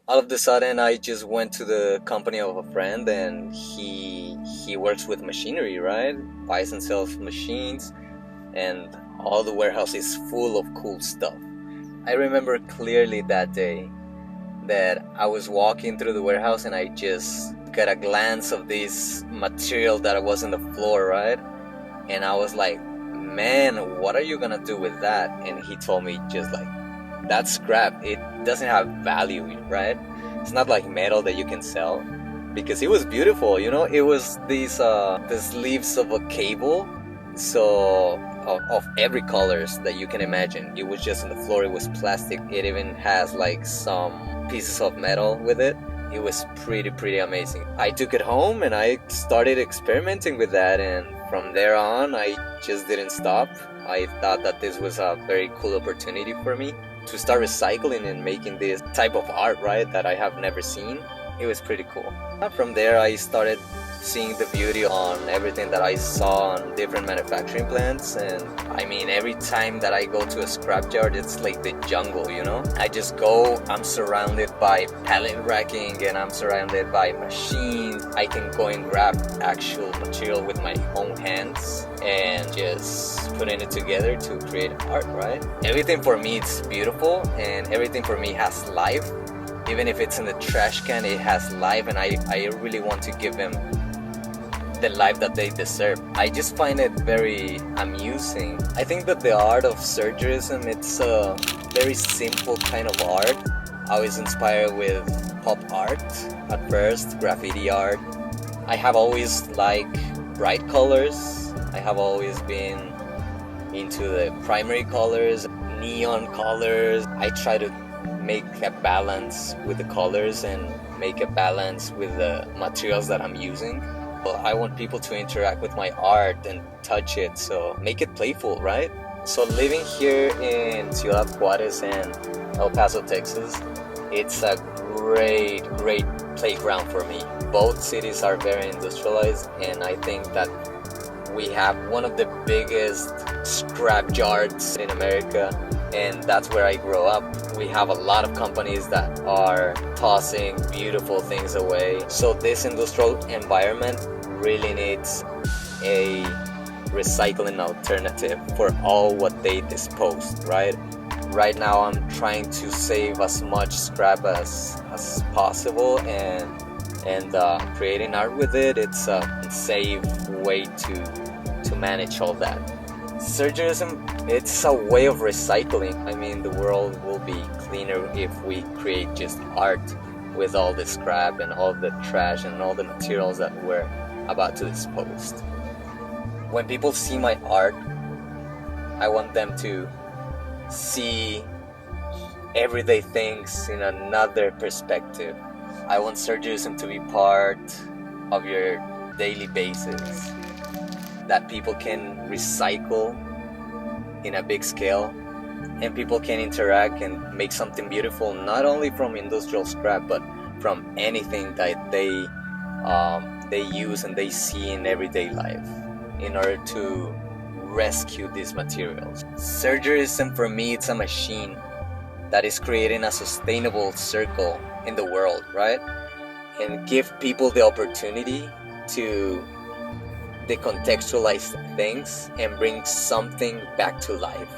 All of a sudden I just went to the company of a friend, and he works with machinery, right? Buys and sells machines, and all the warehouse is full of cool stuff. I remember clearly that day that I was walking through the warehouse and I just got a glance of this material that was on the floor, right? And I was like, man, what are you gonna do with that? And he told me just like, that's scrap. It doesn't have value, right? It's not like metal that you can sell. Because it was beautiful, you know? It was these the sleeves of a cable, so of every colors that you can imagine. It was just on the floor. It was plastic. It even has like some pieces of metal with it. It was pretty amazing. I took it home and I started experimenting with that, and from there on I just didn't stop. I thought that this was a very cool opportunity for me to start recycling and making this type of art, right, that I have never seen. It was pretty cool. From there I started seeing the beauty on everything that I saw on different manufacturing plants. And I mean, every time that I go to a scrapyard, it's like the jungle, you know? I just go, I'm surrounded by pallet racking and I'm surrounded by machines. I can go and grab actual material with my own hands and just putting it together to create art, right? Everything for me is beautiful, and everything for me has life. Even if it's in the trash can, it has life, and I really want to give them the life that they deserve. I just find it very amusing. I think that the art of Serjirism, it's a very simple kind of art. I was inspired with pop art at first, graffiti art. I have always liked bright colors. I have always been into the primary colors, neon colors. I try to make a balance with the colors and make a balance with the materials that I'm using. I want people to interact with my art and touch it, so make it playful, right? So living here in Ciudad Juarez and El Paso, Texas, it's a great playground for me. Both cities are very industrialized, and I think that we have one of the biggest scrap yards in America, and that's where I grew up. We have a lot of companies that are tossing beautiful things away. So this industrial environment really needs a recycling alternative for all what they dispose, right? Right now I'm trying to save as much scrap as possible, and creating art with it, it's a safe way to manage all that. Serjirism, it's a way of recycling. I mean, the world will be cleaner if we create just art with all the scrap and all the trash and all the materials that we're about to dispose. When people see my art, I want them to see everyday things in another perspective. I want Serjirism to be part of your daily basis, that people can recycle in a big scale, and people can interact and make something beautiful, not only from industrial scrap, but from anything that they use and they see in everyday life in order to rescue these materials. Serjirism for me, it's a machine that is creating a sustainable circle in the world, right? And give people the opportunity to decontextualize things and bring something back to life.